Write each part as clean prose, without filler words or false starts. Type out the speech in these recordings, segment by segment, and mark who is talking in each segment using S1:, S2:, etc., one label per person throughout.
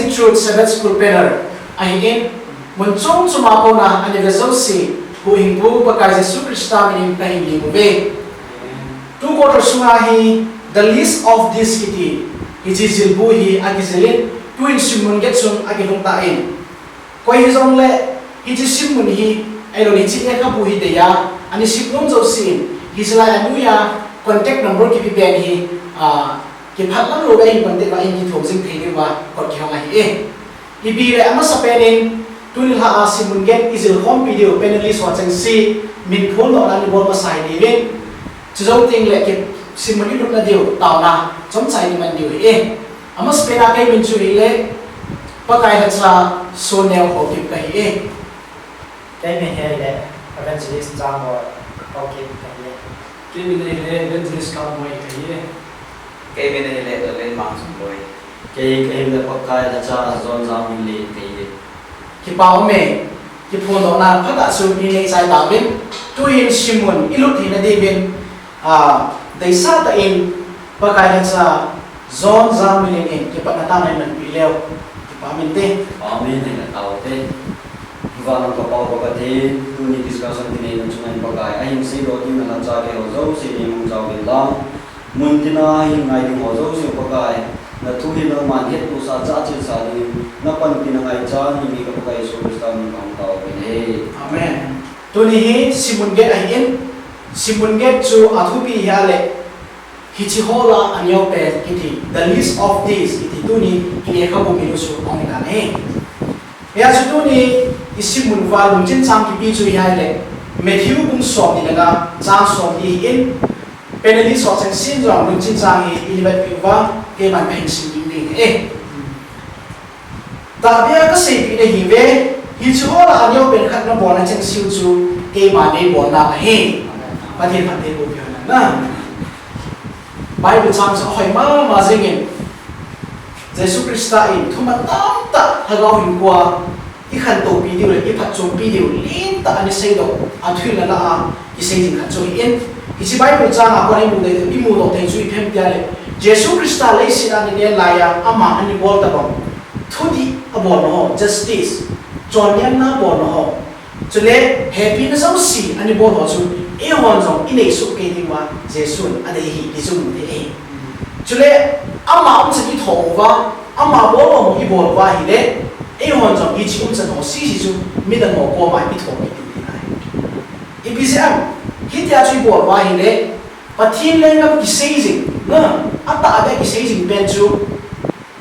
S1: Basic Truth Sabbath School Banner ay in muncung sumako na anniversary buing bu pakai Yesus Kristus ini kahindi mube. 2 quarters sungahi the list of this iti hijizil buhi agizilin tuin simun getsung agilung tain. Koi hizong le hijisim munhi ayo hijinya kabuhi deya ani sipnum josin hizla anuya contact number ki ben hi ki phatlam lo bai contact ba in thosing thei wa kot ki hanga hi ibi le ama sapenin tunil ha simun get izil home video panelist watching si min phone lo ani bol masai ni ven chuzong ting le ki simun ni na dio taw na chom chai ni man dio hi ama spena kai min chu le pakai hatsa sonel ho ki kai hi
S2: cái này hay là evangelist trang rồi ok
S1: cái bên này là evangelist cao mới
S3: cái bên này là lên mạng xong rồi
S2: cái là pakai là cha zon zam ni
S1: cái bao mẹ cái phone đó là phát đạt số đi này sai đạo bên tôi in Simon ilut thì là đi bên they sa ta in pakai là cha zon zam ni in cái bạn ta này mình bị leo cái bao mình thế
S2: amen này là tao thế và nó có bao cái thế tôi đi discussion thì nên chúng mình pakai anh sẽ đối với mình là cha cái hồ dấu sẽ đi mong cháu bên lang muốn tin ai ngày đi hồ dấu sẽ pakai na thu hi no man het tu sa cha chil sa ni na pan tin ngai cha ni mi ka pakai so sta ni kam tao be
S1: amen tu ni hi Simon get ai in Simon get chu athupi ya le hi chi hola anyo pe kiti the list of these kiti tu ni ki ka bu mi su ong na ne ya chu tu ni Simon va lung chin chang ki pi chu ya le Matthew bung so ni la cha so ni in penalty so chang sin rong lung chin chang hi ilibet pi wa ke man pen sin ni ta bia ka sei pi ne hi ve hi chu hola anyo pen khat na bon na chang siu chu ke ma ne bon na he pa the phat the bu pyo na Bible chang sa hoi ma jingin Jesus Christ in thuma tam ta hagaw hin kwa i khan to video le i phat chu video lin ta ani sei do a thil la a i sei jing khat chu in i chi Bible chang a ko ai mu de i mu do te chu i phem tia le Jesus Christ le sin ani ne la ya ama ani bol ta bom thudi a bon ho justice chon yan na bon ho chule happiness of si ani bol ho chu e hon jong in ei su ke ni wa Jesus ade hi ki chu mu de chule ama um chi tho wa ama bol ho i bol wa hi le e hon jong i chi um chen ho si si chu mi da ngo ko mai i tho ni ti nai i bi se am hi tia chu bol wa hi le pathin le ngam ki sei jing na ata ade ki sei jing ben chu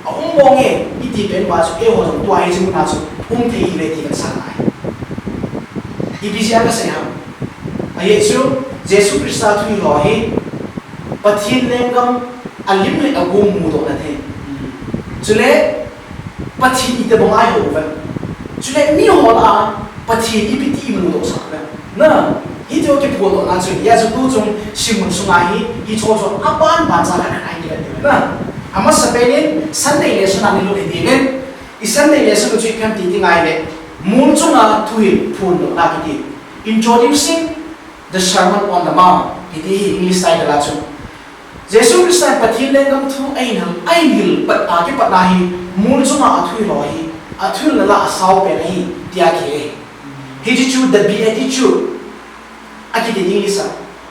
S1: a mong e i ti ben wa chu e hon jong tua hi chu na chu the hi le ti ka sa nai i bi se am ka se ham ai chu Jesus Christ thu lo hi pathin le ngam alim le agum mu do na the chule pathin ite bong ai ho va chule mi ho la pathin i piti mu do sa va na hi to ke pho do na chu ya chu tu chung simun sunga hi i cho cho apan ba cha na ai ni na ama sabenin Sunday lesson ani lo ke din i Sunday lesson chu kam ti ti ngai le mun chunga thu hi phun do na ki introducing the Sermon on the Mount iti English style la chu Jesus Christ pathin le ngam thu ai hil pat a ki pat na hi mul chunga athui lo hi athui la la saw pe nei tia ke hi ji chu the beatitude aki de English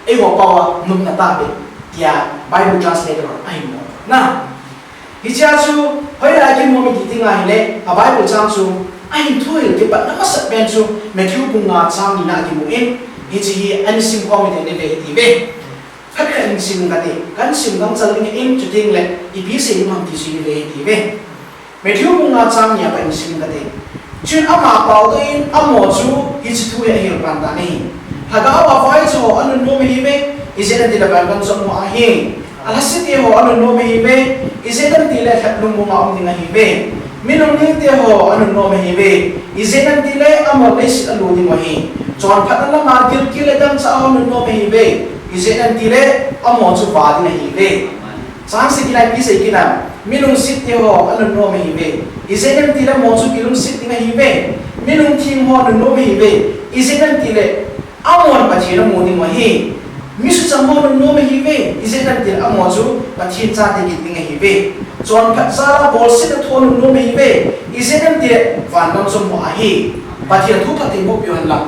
S1: ai ho pawa num na ta be tia Bible translator ai mo na hi cha chu hoi la ki mo mi ti tinga hi le a Bible chang chu ai thui ke pat na ma sat ben chu Matthew bunga chang ni na ki mo in hi chi an sim ko mi de ve ti ve phát hiện sinh cái gì cán sinh đang chân linh in chủ tiên lệ ý biết sinh mang thì sinh về thì về mấy thiếu cũng ngã trang nhà bệnh sinh cái gì chuyện âm mà bảo tôi âm mồ chú ý chỉ thu hệ hiểu bản đàn này hà gạo bảo phải cho anh nuôi mình về ý sẽ đang là bản con sống hoa hiền anh sẽ tiêu họ anh nuôi mình về ý sẽ đang là thật luôn mua ông thì ngày về mình ông những tiêu họ anh nuôi mình về ý sẽ đang là âm mồ lấy sự anh nuôi thì ngày chọn phát anh mà kia là đang sao anh nuôi mình về izen an tile amo chu ba din hi ve chang se kinai pi se kinam minung sit te ho an no me hi ve izen an tile mo chu kilung sit ting hi ve minung thim ho no me hi ve izen an tile amo pa thira mo ding ma hi mi su cham ho no me hi ve izen an tile amo chu pa thi cha te ki ting hi ve chọn phát ra bol xin thôn nô mì về Israel địa và năm trong mùa hè và thiền thu phát tình bộ biểu hành lặng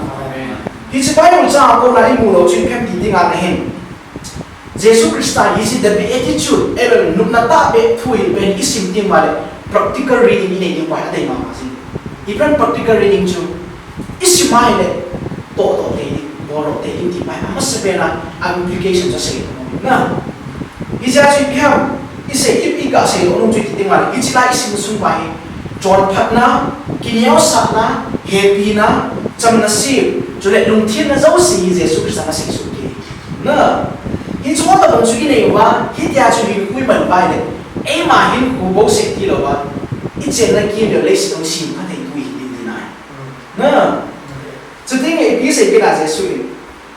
S1: khi chỉ phải một cha cô này mù lỗ chuyện phép đi ngang này Jesus Christ is the attitude ever nung nata be thui ben isim tim vale practical reading ini ni pa ate ma si even practical reading chu isimai le to te boro te ti pa ma se pena application cho se na isa chi pham ise ip ka se onung chu ti ma ichila isim sung pai chon phat na kinyo sa na happy na cham na si chu le lung thiên na zo si Jesus Christ na se su ki na hin chúa ta đồng suy nàyว่าฮิตยาจุลินคุยเหมือนไปเลยไอ้มาหินกูบอกเสร็จที่เราว่าอีเจนนั่นกินเดี๋ยวเลสต้องชิมพัฒนาคุยดีดีนะนะจุดที่ไอ้พี่เสร็จเป็นอะไรสุด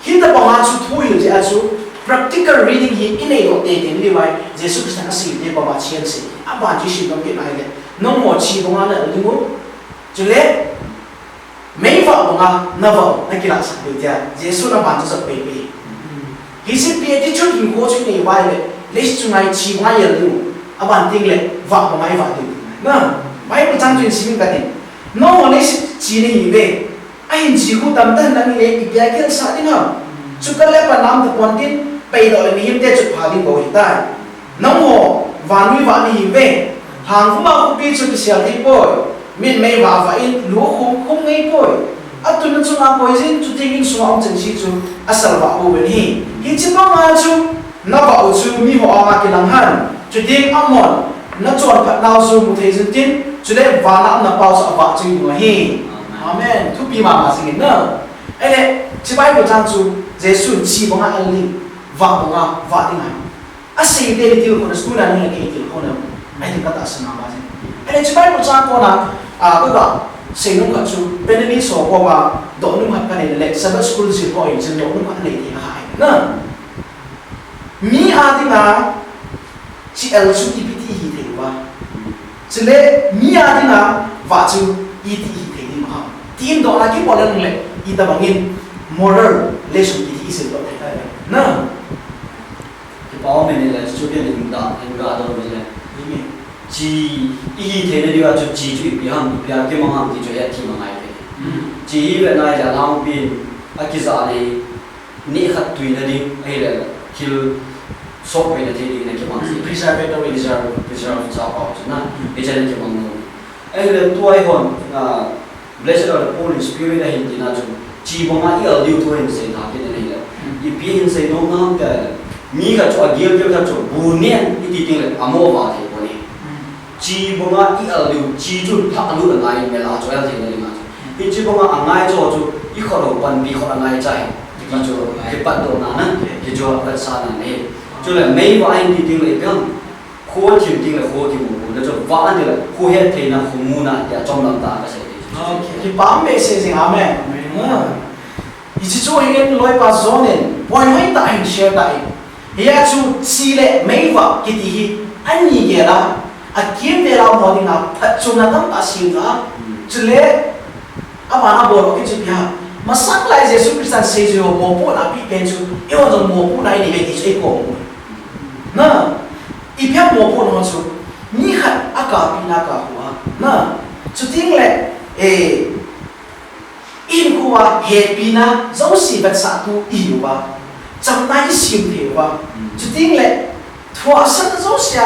S1: ฮิตแต่บอกว่าจุดทุยหรือจะจุด practical reading ฮิตอินเองก็เต็มเลยว่าเจสุคริสต์นั่นสิ่งที่บอกว่าเชียนสิอ่ะบ้านที่ชิมต้องเป็นอะไรเลยน้องหมดชิมตรงนั้นเลยดูจุดเล็กไม่ฟังตรงนั้นน่าฟังนักกีฬาสักเดียวเจสุน่ะบ้านจะสักเป๊ะที่สิบปีที่ชุดหินโคชุดนี้ไว้เลยเลสจุงไงชีวายเยอะดูอาบันติงเลยว่าไม่ว่าดูนะไม่เป็นจังจุนสิมิกันนี่น้องเลสจีนี่เว้ไอ้จีกูตั้มตั้งนั่นเลยอีกอย่างเกี่ยวกับนี่นะชุดก็เล็บน้ำตะปนดินไปโดยมีหิมเตจุดพาดินบ่อยได้น้องหัววานี่เว้หางผู้มาผู้ปีชุดเสียที่ป่วยมินไม่ว่าอินหลวงคงไม่ป่วยอัตุนันสุนัขป่วยจริงจุดที่กินสวมจังสิจุอาศัยว่าผู้เป็นฮีฮิจิบ้ามาจุนับว่าจุมีหัวอากิลังหันจุดที่อัมมอนนับจวนพัดดาวจุมุทัยจุดที่จุดเล็บวานานับเปล่าสับว่าจุอยู่ฮีอาเมนทุกปีมาสิ่งนั้นไอ้เนี่ยที่ไปบุญจังจุเจสุนชีบังอันลิว่าบังอ่ะว่าที่ไหนอาศัยเดลิทิลคนสกุลนั้นเลยที่คนนั้นไอ้ที่ก็ตัดสินมาสิ่งไอ้เนี่ยที่ไปบุญจังคนนั้นก็สิ่งนู้นก็จุเป็นนิสโกว่าโดนนุ่มหัดกันในเล็กสมัยสกุลสิบพอยจึงโดนนุ่มหัดในที่หายนะมีอาทิตย์นะที่เอลชุดที่พิธีที่ว่าจึงเลยมีอาทิตย์นะว่าจุอีที่ที่มาที่อินโดนักกีฬานั่นเลยอีตาบังอิน moral lesson ที่สิ่งต่อไปนะ
S2: ที่ป้าไม่เนี่ยชุดเดียวกันด่าเห็นก็อาจจะเป็นเลยจีอีเทนดีว่าจุดจีจุดพิหารพิหารที่มังหันที่จุดยัดที่มังไงเลยจีเวลาจะทำเป็นอากิซาเลยนี่ขัดตุยนั่นเองไอ้เลยคิลซอกไปนั่นเองนั่นที่มังสิ
S1: preserve
S2: ชาวเขาใช่ไหมไอ้เจ้าที่มังงูไอ้เลยตัวไอ้คนblessed are the poor in spirit ไอ้ที่น่าจุดจีบังอาอีเอาดิวตัวเองเสียท่าที่นั่นเองเลยอีพีเห็นเสียน้องน้ำแต่มีขัดจุดเกี่ยวกับจุดบุญเนี่ยอีที่จริงเลยอโมวาที่คนนี้จีบังอาอีเอาดิวจีจุดพักลุ้นอะไรเวลาจุดอะไรที่นั่นเองอีจีบังอาง่ายจุดอีขอเราปันปีขอเราง่ายใจที่จุดที่ปัดตัวนั้นที่จุดรักษานั่นเองจุดเลยไม่ว่าอินที่จริงเลยเพียงโคตรจริงเลยโคตรที่มุมแล้วจุดว่าอันนี้เลยโคตรเฮ็ดที่นั่นขมูน่ะอย่าจมลำตาก็ใช่
S1: ที่ปั๊มเบสสิ่งอาเมนอีจิจูเห็นลอยปัสโซนเนี่ยวันให้ตายเชื่อตายเฮียจูซีเล่ไม่ว่ากิติฮีอันนี้เกล้าอาเกี่ยวเวลาหมดนะพัดจุนัดตั้งอาศิลป์จุเล่อาบานาบอกว่าจุดยามาสักหลายเจสุคริสต์เสียจูโมปูนับปีเป็นจูเอวจะโมปูไหนนี่เป็นที่ช่วยกูนะอีเพียงโมปูนั่นจูนี่ขัดอากาศปีนักหัวนะจุดทิ้งเลยอินกูว่าเหตุปีน่ะเจ้าสิบัดสาธุอีว่าจำนายสิมเทว่าจุดทิ้งเลยทัวร์สันเจ้าเสีย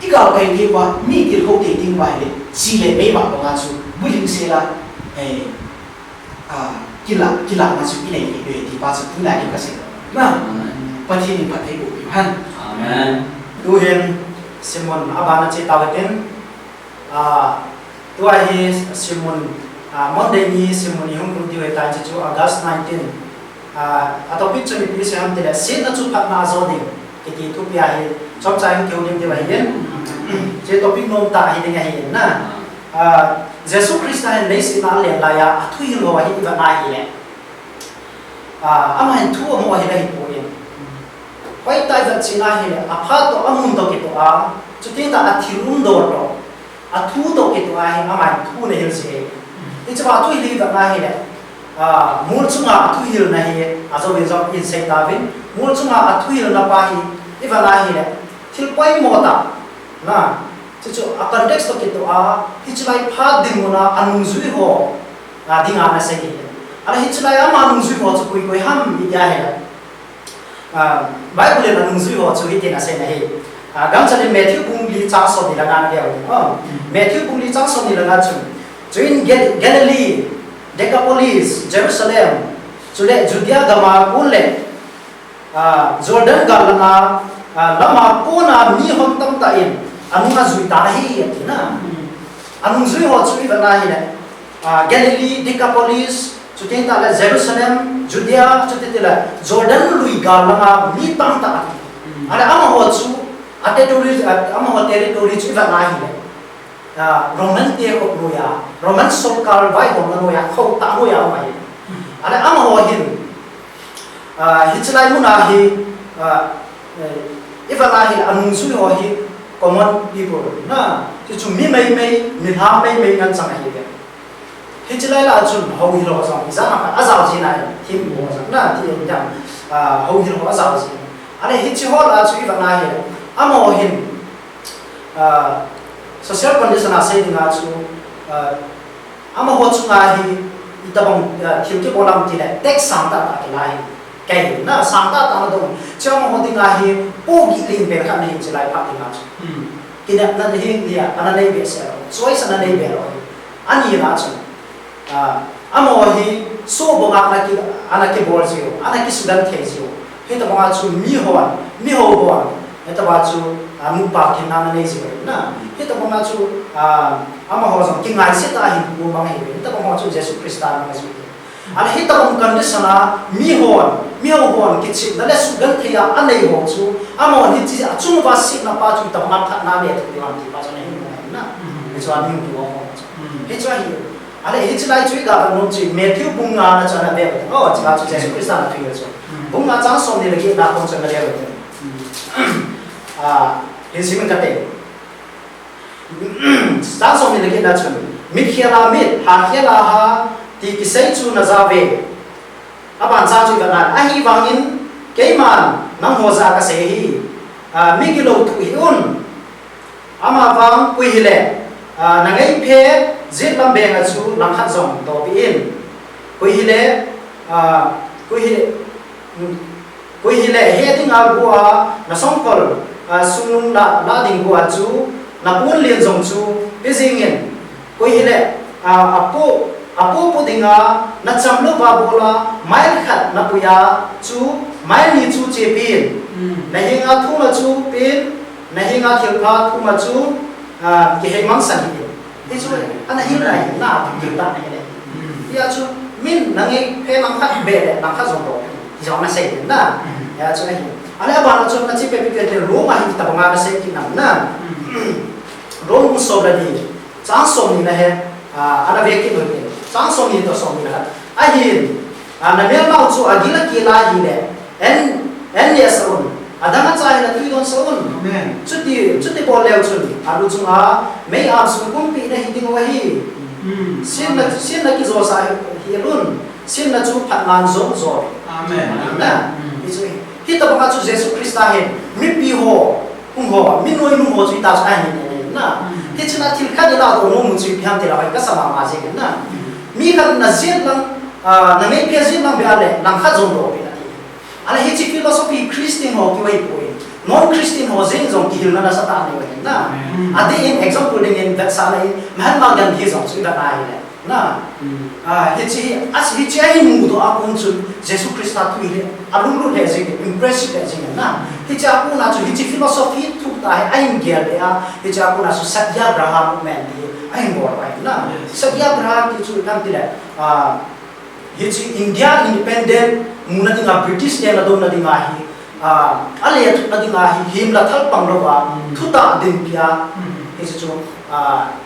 S1: อีกเอาไปที่ว่ามีที่เขาเทิ้งไว้เลยสิเลยไม่มาบอกงานจูบุญเสียละกีฬางานจูที่ไหนที่บ้านจูที่ไหนก็เสียนะประเทศนี้ประเทศบุญฮัน
S2: อาเมน
S4: ดูเห็นซิมอนอาบานาจิตาวเต็นตัวเฮซิมอนมันเดนีซิมอนยี่ห้อคุณที่เวทายจิจูออกัส19อัตบิจุนิพิเศษฮัมติเลสินจุพัฒนาโซดิกิติทุกอย่างชอบใจเกี่ยวกับที่ว่าเห็นเจตบิโนมตาเห็นยังไงเห็นนะเยซูคริสต์นั้นในสิ่งนั้นเรียนลายอัตุยโลวะเห็นที่ว่าไหนเห็นอามันทั่วมัวเห็นได้ปุ๊บเองไว้ใต้แบบสิ่งนั้นเห็นอาพาตัวอามุนตัวกิตัวจุดที่ตาอัติรุนโดโรอาทูตัวกิตัวเห็นอามันทูในเรื่องสิ่งที่จะว่าทุยลีแบบนั้นเห็นมูลจุงอาทุยลีนั่นเห็นอาจจะเป็นจากอินเซตาวินมูลจุงอาทุยลีนั่นไปที่ว่านั้นเห็นที่ไปหมดอ่ะนะ chu context to kito hichilai pha dingona anung zui ho dinga na se ni ala hichilai anung zui ho chu koi ham ya he Bible na anung zui ho chu hi na se na he gam chane Matthew bungli cha so ni la na dia Matthew bungli cha so ni la na chu in Galilee Decapolis Jerusalem Judea gama kule Jordan galana lama puna mi hom tam ta in anunga zui ta hi na anung zui ho chui ba na hi ne Galilee Decapolis chutin ta la Jerusalem Judea chutin la Jordan lui galana mi tam ta ara ama ho chu territory chui ba na hi ne Roman te ko noya Roman sokal vai ho noya khau ta ho ya mai ara ama ho hin hichilai muna hi ifana hi anung sui ho hi common people na chu mi mai mi ha mai ngan sang hi de hichilai la chun ho hi lo sang za na azao ji na tim ho sang na ti jam ho hi lo azao ji ale hichi ho la chu ifana hi amo hin social condition ase dinga chu amo ho chu nga hi itabang thil ke bolam ti le tek sang ta ta lai kai na sang ta ta do chama ho dinga hi po gi lim be kha nei chilai pha dinga chu kina na hi dia ana nei be se choice ana nei be ro ani la chu amo hi so bo ga na ki ana ke bol ji ana ki sudan the ji he ta ba chu mi ho bo eta ba chu mu pa ke na nei ji na he ta ba chu ama ho jong ki ngai se ta hi bu bang hi ta ba chu Jesus Christ ta na ji ana hi ta bang condition mi ho ki chi na le sudan thia anei ho chu ama hi chi chu ba si na pa chu ta ma khat na le tu lam ti pa chu nei na he chu ani tu ho he chu hi ale he chu lai chu ga no chi Matthew bunga na cha na de cha chu Jesus Christ na thi chu bunga cha so ni le ki na kon cha na le he simen ka te sa so ni le ki na chu mit khiala mit ha khiala ha ti ki sei chu na za ve aban sa chu ga na a hi wangin keiman nang ho za ka se hi mi ki lo tu hi un ama wang pui hi le na ngai phe zit lam be nga chu lang khat zong to pi in pui hi le pui hi le he ding a bua na song kol sunung la ding bua chu na pun lien zong chu pe zingin pui hi le apo pu dinga na chamlo ba bola mail khat na puya chu mail ni chu che pin na hinga thu na chu pin na hinga thil pha thu ma chu ki he mang san hi he chu ana hi lai na ti ta ne le ya chu min na ngai phe mang khat be le mang khat zong do jong na se na ya chu hi ala ba na chu na chi pe pe te ro ma hi ta ba na se ki na ro mu so la ni cha so ni na he ana ve ki no ni sang so ni to so ni na a hin na me mau chu agila ki la hi le en yes on adanga cha hi na tu don so on chuti bol leo chun alu chu a me a su kum pi na hi ding wa hi sin na ki zo sa hi lun sin na chu phat man zo amen na hi ta ba chu Jesus Christ a hin mi pi ho kum ho mi noi nu ho chu ta sa hi na hi chuna thil kha ni la do no mu chu pi ham te la ka sa ma je na mi khat na zin lang na ngai pia zin lang be ale lang kha zong do pe na ti ala hi chi philosophy Christian ho ki wai poi non Christian ho zin zong ki hil na sa ta ni wai na ade in example ding in that sa lai Mahatma Gandhi zong chu da ai na hi chi as hi chi ai mu do a kun chu Jesus Christ ta tu ile alung lu le zin impress le zin na hi cha ku na chu hi chi philosophy thu ta ai ngia le a hi cha ku na su Satyagraha movement ti ai bo ai na Satyagraha ki chu kam ti le hi chi India independent muna dinga British ne la do na dinga hi ale thu na dinga hi him la thal pang ro ba thu ta din pia hi chu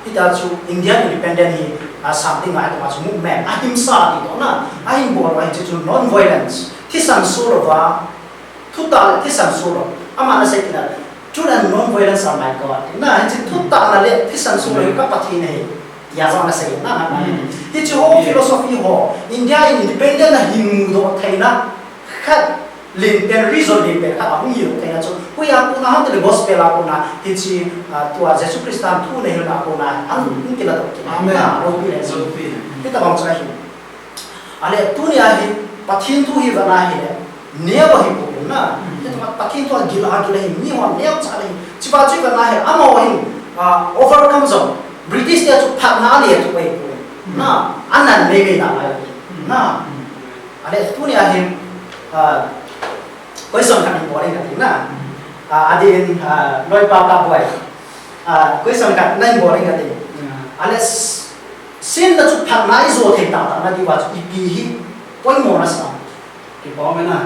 S4: ita chu India independent hi something like a movement ahimsa ti to na ai bo ai chu non violence thi san so ro ba thu ta thi san so ro ama na se ki na chudan non violence am my god na chi thu ta na le thi san so ro ka pathi nei ya za na se na hi chu ho philosophy ho India independent na him do thaina khat link pen result link pen ka amu yiro kaina chu hui aku na han the gospel aku na hichi tua Jesus Christ tam thu ne hil aku na an kila to
S1: Amen.
S4: ro pi le so kita bang cha hi ale tu ni a hi pathin thu hi bana hi ne ba hi pu na kita pathin tu gila gila hi mi wa ne cha le chi ba chi bana hi amo hi overcome zo British dia chu phat na le tu wei na anan le le na na ale tu ni a hi quay sòng khăn bỏ đi cả tiếng na adin lôi pa pa boy quay sòng khăn nay bỏ đi cả tiếng ale xin là chút thằng nãy rồi thì tạo na đi vào chút pi hi quay mồ na sao
S5: cái bỏ mấy na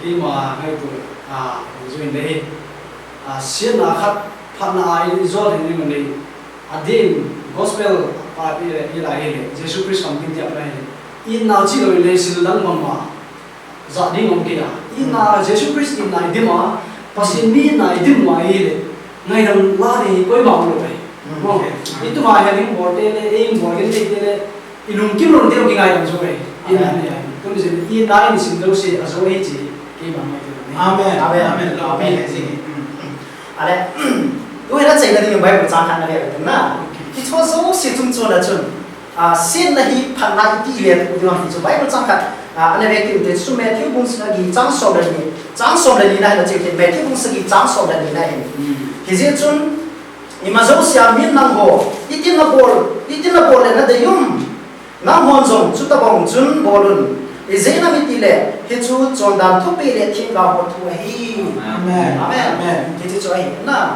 S5: cái mà hay tụi rồi đây xin là khát phát na ai rồi thì mình đi adin gospel pa đi lại Jesus Christ cầm kinh tiệm này in nào chỉ là lấy xin lắng mà dạ đi ngom kia ina Jesus Christ in nai dima pasin mi nai dim mai le ngai ram la ni koi ba lo bai mo itu ma ha ning bote le aim bo gen te le ilung kim ron te ki ngai ram so bai ina ne tum se i nai ni sin do se aso he chi ke ba mai te
S1: Amen. Amen. Amen.
S4: ale tu hela chai na ni Bible chang khan na le na ki cho zo si tum cho na chun sin na hi phan na ti le tu ma fi cho Bible chang khan anh em kêu đến số Matthew bung sẽ ghi trang số là gì này là chỉ cái Matthew bung sẽ ghi trang số là gì này thì dễ chun mà dấu xia miên năng hồ ít tin là bol là để yum năng hồn dùng chút ta bong chun bolun thì dễ na mít lệ thì chú chọn đàn thuốc bê lệ thiên cao một thua hi
S1: Amen.
S4: amen thì chú cho hi na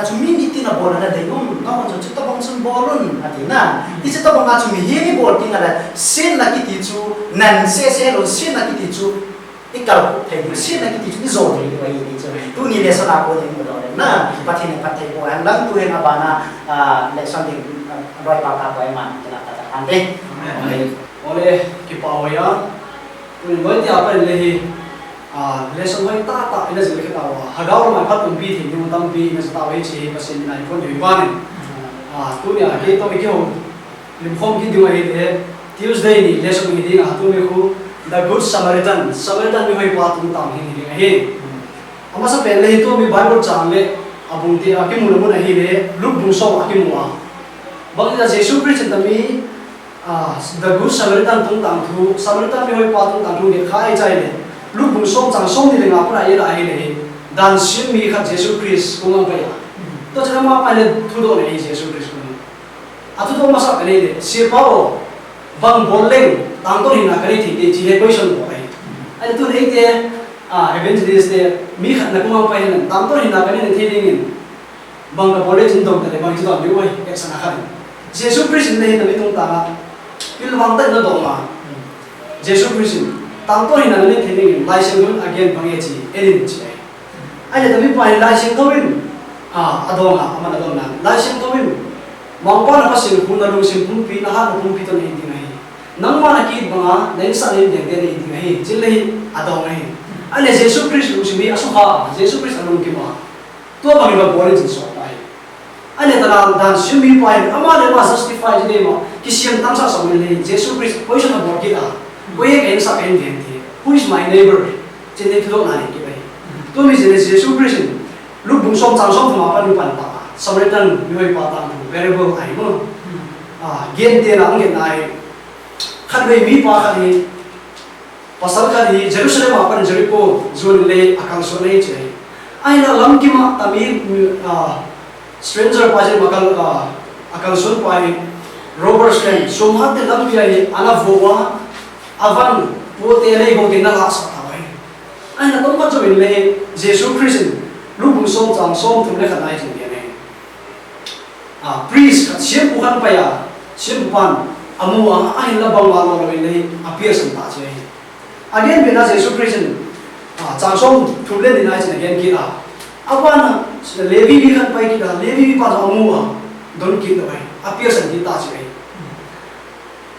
S4: chú miên ít tin là bol là để yum năng hồn dùng chút ta bong chun bolun à thì na thì chút ta bong ngã chú miên hi bol tiếng là xin là cái tí chú nan se lo xin là cái tí chú cái cầu thầy chú xin là cái tí chú cái rồi thì vậy thì chú tu ni lệ sao nào cũng được rồi na bắt thầy của em lăng tu em abana lệ sang thì rồi bảo cả của em mà cái là anh đi
S5: ole cái bảo ya mình mới đi apa le le sang mai ta ina zile cái tàu hagau mà phát tumpi thì nhưng tâm pi nó tàu ấy chỉ pasin này con điều quan tu ni cái to cái hôm lim khom cái điều ấy để Tuesday ni le sang ni tu mi khu the good Samaritan mi hoi pa tum tam hi ni he ama sa pen le tu mi Bible chang le abung ti akim mu na hi le luk bung so akim wa bang da Jesus Christ tami the good Samaritan tung tang thu Samaritan mi hoi pa tung tang thu ni khai chai le lúc bung som chang som ni le nga pra ye la hi le dan sim mi kha Jesus Christ ko nga pa ya to cha ma pa le thu do le Jesus Christ ko atu to ma sa le si pao bang boleng tang to ni na kari thi ti he question bo ai ai tu le te evangelist te mi khat na ko nga pa hin tang to ni na kari thi ding in bang ka bole chin dong te bang chi do mi wai ek sana kha Jesus Christ ne na mi tung ta pil wang ta no do ma Jesus Christ tang to ni na ne thi ding in lai sing gun again bang ye chi elin chi ai le ta mi pa lai sing to win adong ama na dong na lai sing to win mong pa na pasin kun na lu sim pum pi na ha pum pi to ni ding ai nang ma na ki banga nei sa ni deng de ni ding ai chil le adong ai ale Jesus Christ lu sim bi asu ha Jesus Christ alung ki ma to bang ba bole jin so ai ale ta na dan sim bi pa ama le ma justify ji de ma ki sim tam sa so le Jesus Christ position na bo ki da ko ye en sa en den ti who is my neighbor chen de thlo na ni ki bai to mi je Jesus Christ lu bung som chang som ma pa lu pan ta Samaritan mi hoi pa tang thu variable ai mo gen te na ngen ai khan bei mi pa khani pasal khani Jerusalem apan Jericho zon le akal so le che ai la lam ki ma tami stranger pa je makal akal so pa ni robber stand so ma te lam pi ai ana vowa avan po te le go te na la sa ta wai ai na tom pa jo le Jesus Christ lu bung som chang som thu le khanai chu priest kat siam bukan pa ya siam bukan amu ai la bang wa lo le appear san ta che again bena Jesus Christ chang som thu le ni nai chen again ki awan levi bi khan pai ki da levi bi pa amu don ki da bai appear san ki ta che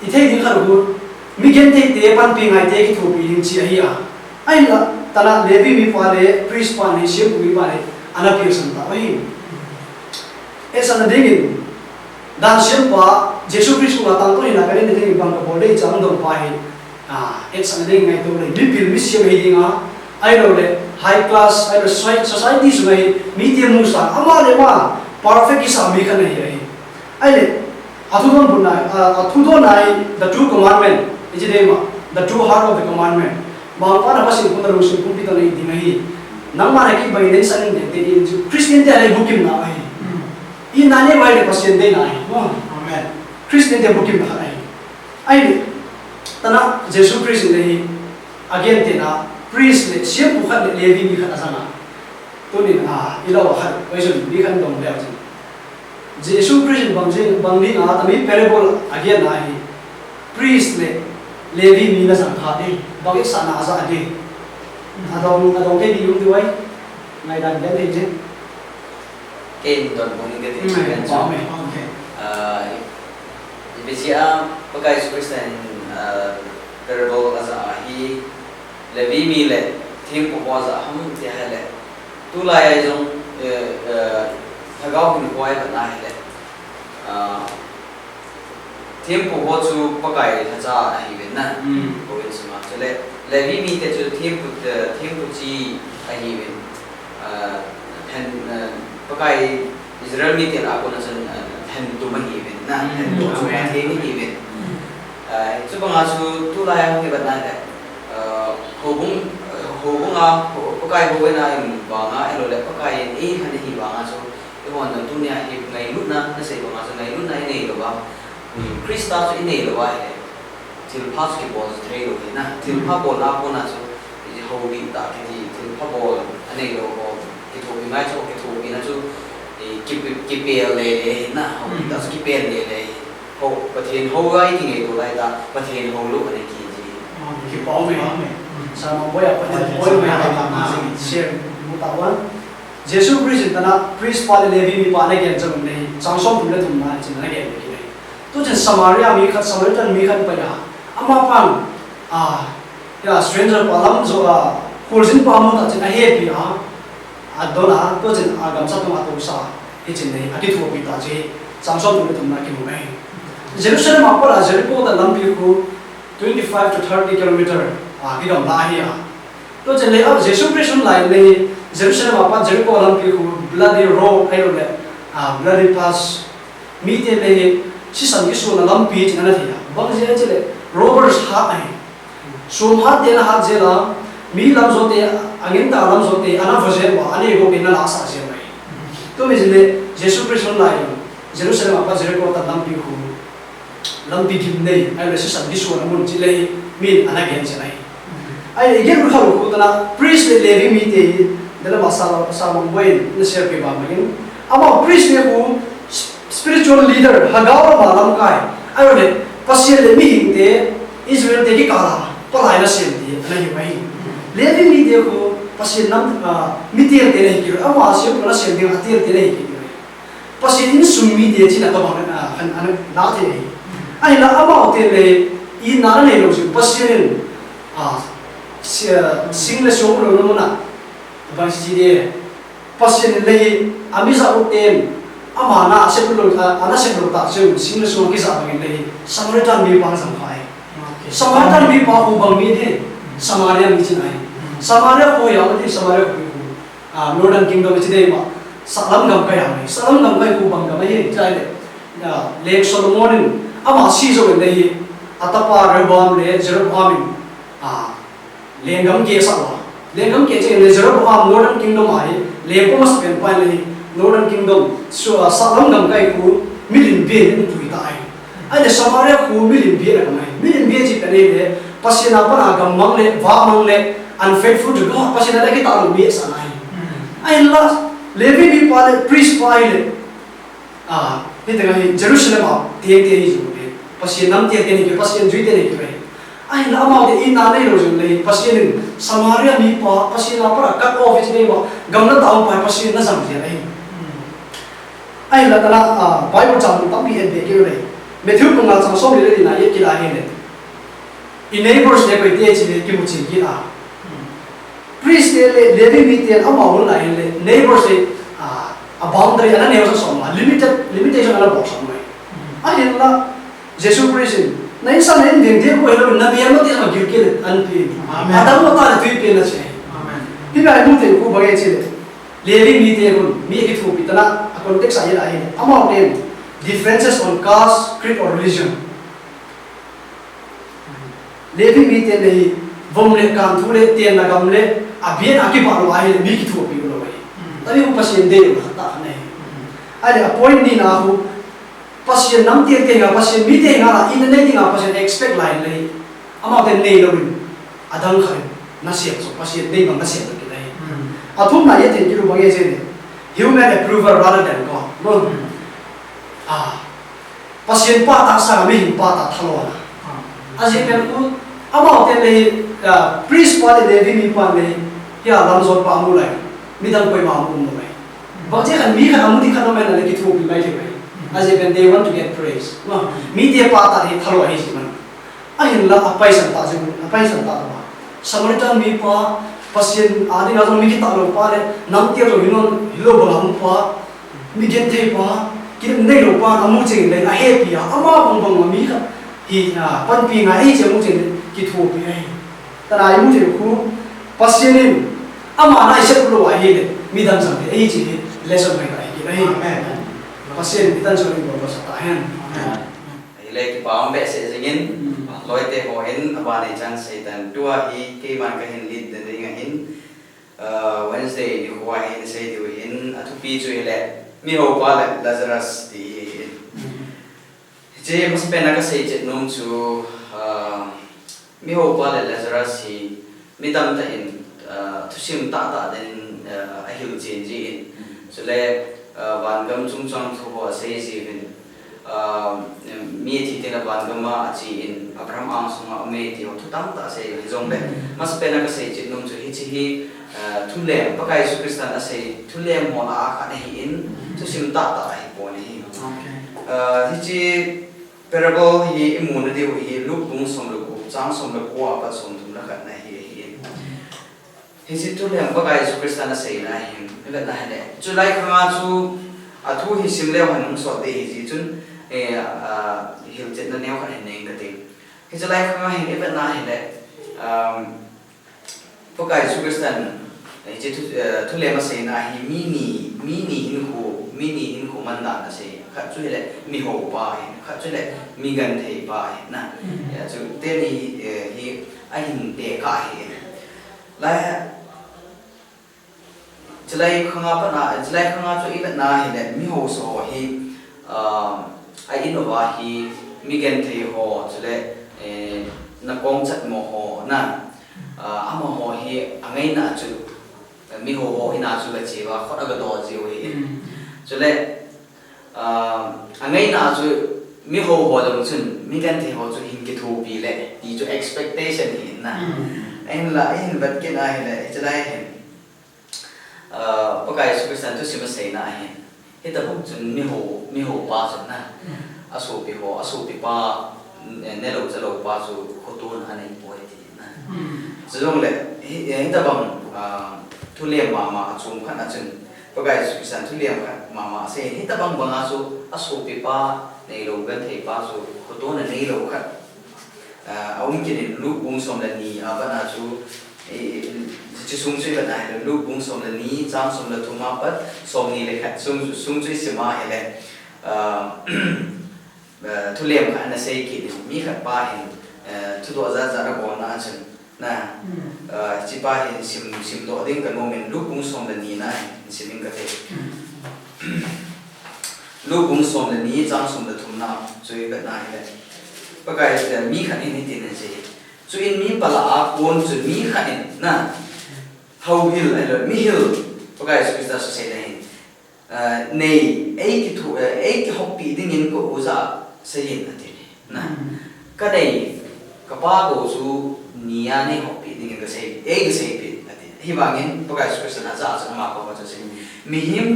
S5: i thei din khan gu mi gen thei te pan pi ngai te ki thu pi hin chi ai ai la tala levi bi pa le priest pa ni siam bi pa le ana appear san ta bai esa na dingin dan siapa Jesus Kristus ngatang tu ina kali ni bang ka boleh jangan dong pai esa na ding ngai tu le bipil mis siam hei dinga ai lo le high class ai lo society su mai media musa ama le ma perfect isa mi kan nei ai le athudon bunai athudon ai the two commandment ijidema the two heart of the commandment ma pa na pasin kun ru sin kun pi ta nei di mai nang ma ki bai len san ne te Christian te ai bukim na ai in na ne mai le pasin de na ai
S1: Amen.
S5: Christian te bukim na ai tana Jesus Christ ne again te na priest le siap bukan le levi mi khat asana tunin ilaw khat waisun bi kan dong le ajin Jesus Christ bangli na tami parable again na hi priest le levi mi na sang kha de dong ik sana asa ade adong ke di yung duai ngai dan den de
S3: Ken don mong cái gì kan so
S1: Okay.
S3: Ibisia pakai Kristen parable asa hi levi mi le thim ko wa za ham te ha le tu la ya jong thagao kun ko ai ba na le thim ko ho chu pakai tha cha hi ven na ko ven sma chale levi mi te chu thim ku chi a hi ven han pakai Israel mi te la ko na san han tu ma hi ven na han tu chu ma the hi ven chu ba nga chu tu la ya ho ke ba na le hobung pakai ho na im ba nga elo le pakai e khan hi ba nga so e mon na dunia hi ngai lut na sei ba nga so ngai lut na nei lo ba Krista so nei lo ba he til pas ki bol tre lo na til pa bol na ko na so e ho bi ta ki til pa bol anei lo ko ki to bi mai so ki to bi na so e ki pe le na ho bi ta so ki pe le ho pa thien ho ai ki ngai lo lai ta pa thien ho lo ne ki
S5: ki pau me sama boya pa boy me ha share mutawan Jesus Christ tana priest pa levi mi pa na gen jam nei changsom thum le thum na chin na gen ki nei tu chen Samaria mi khat Samaritan mi khat pa ya ama pang ya stranger pa lam zo khurjin pa mo ta chen a he pi adona tu chen agam sa tu ma tu sa e chen nei ati thu pi ta je changsom thum le thum na ki mo mai Jerusalem apa Jericho da lam pi ku 25 to 30 kilometer ki dom la hi to chen le ab Jesus Christ lai le Jerusalem apa Jericho lam pi ku bloody road ai lo le bloody pass mi te le si sam ki su na lam pi chen na thi bang je che le robbers ha ai sum ha te na ha je la mi lam zo te angin ta lam zo te ana pho je wa ani go ke na la sa je mai to me je le Jesus Christ lai Jerusalem apa Jericho ta lam pi ku lam pi dim nei ai le si sam ki su na mun chi le min ana gen che nai ai again ru khalu ko tana priest le levi mi te dela ba sa mong boy na share pe ba magin ama priest ne ko spiritual leader hagaw ma lam kai ai le pasia le mi hing te Israel te ki kala palai na sem ti ana hi mai levi mi te ko pasia nam mi te te ne ki ama se ko na sem de atir te ne ki pasia in sum mi te chi na to ba na an na te ai la ama te le I na ne lo ju pasia sing le song lo no na bang si de pasia le ami sa uten ama na se lo ana se lo ta se sing le song ki sa bang le Samaritan mi pang sam khai Samaritan mi pa ko bang mi de Samaria mi chin ai Samaria ko ya de Samaria ko Northern Kingdom chi de ma salam gam kai ha salam gam kai ko bang ga mai chai le Lake Solomon ama si zo le atapa Rehoboam le Jeroboam lengam ke sawa lengam ke che le Jeroboam Northern Kingdom ai le ko mas pen pa le Northern Kingdom so salam gam kai ku milin be ni tu ta ai ai le Samaria ku milin be na mai milin be chi tane le pasina pa gam mang le va mang le unfaithful to God pasina le ki ta lu be sa ai ai la Levi bi pa le priest pa le ni te ga Jerusalem te te hi ju le pasien nam te te ni ke pasien ju te ni ke ai la ma de ina nei lo ju le pasien Samaria mi pa pasien la para cut off chi nei wa gam na ta pa pasien na sam je ai la ta la Bible chang tam bi en de ke le Matthew ko ngal chang som le na ye ki la he le in neighbors le ko te chi le ki mu chi ki la priest le Levi mi te ama hol la le neighbors le a boundary ana ne so ma limitation ana box mai ai la Jesus Christ na isa na din de ko hello na biya mo ti ma gilke an pi adam mo ta tu pi na che hi nai mu te ku bangai chile levi mi te gun mi ki thu pitana a context ai la hi among them differences on caste creed or religion levi mi te nei vom le kam thu le tien na gam le abien akiba lo ai mi ki thu pi lo ai tari u pasien de lo ta ne ai a point ni na hu pasien nam tiang te nga pasien mi te nga la in ne nga pasien expect line le among them nei lo win adang khai na siap so pasien dei bang na siap ki dai athum na ye ten ki ru bangai je human approval rather than God no pasien pa ta sa mi hin pa ta thalo na aje pen u among them le priest pa le vi mi pa le ya lam zon pa mu lai mi dang koi ma mu mu lai ba je kan mi kan amu di kan men le ki thu bi mai le bai aje pen they want to get praise no mi te pa ta hi thalo hi si man ahin la apai san ta je apai san ta ba samaritan mi pa pasien adi na mi ki ta lo pa le nam ti ro hinon hilo ba ham pa mi gen the pa ki nei lo pa amu ching le a happy ama bang bang mi ka hi na pan pi nga ai je mu ching ki thu pi ai ta ai mu je ku pasienin ama na se lo ai le mi dan sang ai ji lesson mai ai ki ai amen pasien mi dan so ni bo sa ta hen
S3: le ki pa be se jingin loi te ho hin aba ne chan satan tua hi ke man ka hin lid de nga hin Wednesday ni ho hin se di hin atu pi chu le mi ho pa le Lazarus di je mas pena ka se je nom chu mi ho pa le Lazarus hi mi dam ta in thu sim ta ta den a hiu chen ji in so le van gam chung chang thu ho se ji hin mi thi te na ban gama chi in Abraham ang sunga me ti ho thutam ta se hi jong le mas pena ka se chi nom chu hi chi hi thule pakai su kristan a se thule mo na kha ne hi in thu sim ta ta hi po ni hi chi parable hi imun de hi lu bung som lu ku chang som lu ko pa som thum la kha na hi chi thule pakai su kristan a se na hi le na le chu lai kha chu a thu hi sim le han so te hi chi chun hiểu chuyện nó neo khả năng này cái gì khi cho lại không ai hiểu vấn đề này có cái Superstar chỉ thu lệ mà xây na hi mini hin khu man đàn là xây khá chú là mi hồ bài khá chú là mi gần thầy bài na chú tên hi anh để cả hi lại cho lại không apa na cho lại không cho ý vấn đề hi là mi hồ số hi ai in over hi mi gen thei ho chule na kong chat mo ho na ama ho hi angai na chu mi ho ho ina chu la chiwa khot aga do ji wi chule angai na chu mi ho ho dong chun mi gen thei ho chu hin ki thu bi le ti chu expectation hin na en la en bat ke na hi le chulai hin pakai su san tu sim sei na hin hita buk chun mi ho pa chun na asu pi pa ne lo cha lo pa chu khotun anei poi ti na zong le hita bang thu le ma chung khan a chun pagai su san thu le ma se hita bang bang asu pi pa nei lo gan thei pa chu khotun nei lo khat aung kin lu bung som la ni abana chu chỉ sung suy vận này lúc cũng sống là ní trang sống là thùng map bất sống ní lại khách sung suy xem mà hay là thu liệm cả anh xây kỹ mi khách ba hình thu đồ ra ra bỏ na chân na chỉ ba hình sim đồ đến cái moment lúc cũng sống là ní na sim mình cái thế lúc cũng sống là ní trang sống là thùng nào rồi cái này là cái cái mi khách này thì là gì so in mi pala kon so mi khain na how hill and mi hill pakai so kita so say nahin nei ei ki hoppi ding in ko uza sayin natin na kadai kapa go su niya ne hoppi ding ka say ei say pi natin hibangin pakai so kita na za ma ko so say mi him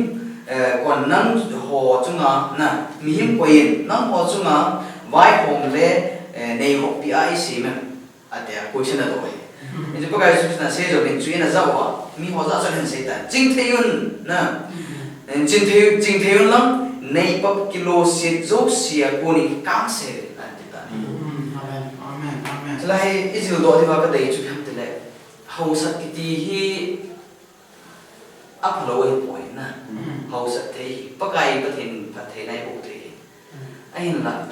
S3: kon nang ho chunga na mi him koin nang ho chunga vai hom le nei hoppi ai sim ada question ada tu. Itu pakai susah saya jawab ini cuci nasi apa? Mi hoza saya hendak saya jing tayun, na, jing tayun lang, naik pap kilo set jauh sia kuni kang se, nanti tadi.
S1: Amen.
S3: Selain itu doa di bawah kedai cuci ham tu le, hausat kita hi áp lối bồi na hậu sạch thế bác gai bác thìn phát thế này bộ thế anh là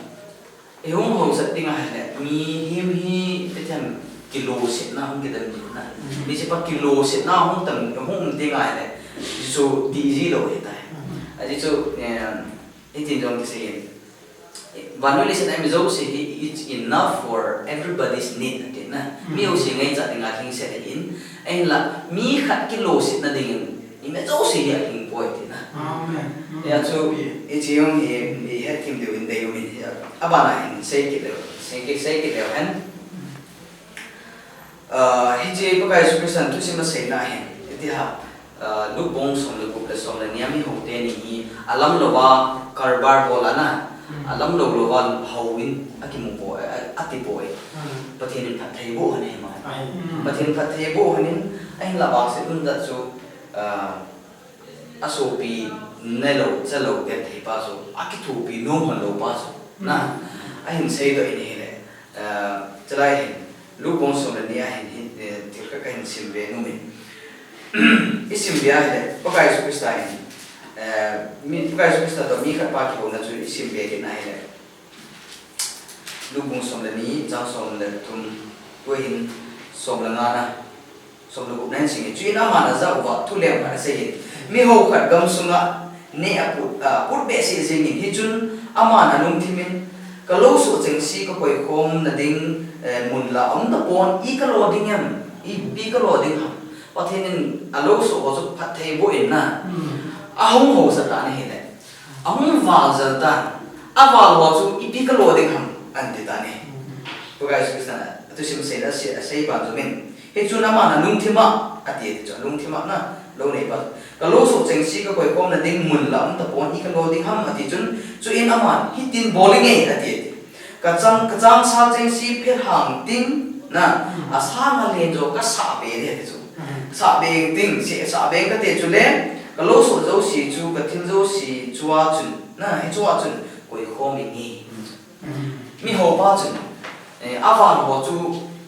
S3: hông hậu sạch tiếng ai này mi hiếm hi cái thằng kilo xịn na không cái tầm gì na mi sẽ bắt kilo xịn na không tầm không tiếng ai này số tí gì đâu hiện tại anh số cái tin trong cái gì và nói là em dấu sẽ it's enough for everybody's need thế na mi hậu sẽ ngay tại ngài hình sẽ in anh là mi khát kilo xịn na đình em dấu sẽ hiện hình bồi thế na ya so it's yung he had him doing day with abana in say cái điều anh he chỉ có cái sự kiện tu sima say na hen thì ha lúc bông xong lúc bốc là xong là niệm mi hậu tên ni alam lowa karbar bola na alam lowa hawin akim mo ati boy pathin phat thei bo hane ma pathin phat thei bo hanin anh là bang sẽ unda so asopi nelo chalo ke thei pa so akitu pi no hon lo pa so na anh say do ini le chalai lúc bông xong là niệm hin thì các anh xin về nuôi isim biya le pakai superstar mi pakai superstar to mi khat pa ki bona chu isim biya ke nai le lu bung som le ni chang som le tum to hin som la nga na som lu nan sing chu na ma na za wa thu le ma se hin mi ho khat gam sunga ne put be se jing hi chun ama na lung thimin ka lo su cheng si ka koi khom na ding mun la om ta pon I ka lo ding yam I bi ka lo ding pathin alo so go so phat thei bo in na ahong ho sa ta ne hele ahong wal za ta awal wa chu ipi ka lo ding ham an ti ta ne to guys is na to sim se na se ba zu min he chu na ma na lung thima ati chu lung thima na lo nei ba ka lo so cheng si ka koi kom na ding mun lam ta pon I ka lo ding ham ati chun chu in aman hitin bowling e ati ka chang sa cheng si phe hang ting na asa ma le jo ka sa be de chu sa beng ting si sa beng ka te chu le ka lo so zo si chu ka thin zo si chua chun na hi chua chun koi kho mi ni mi ho pa chun avan ho chu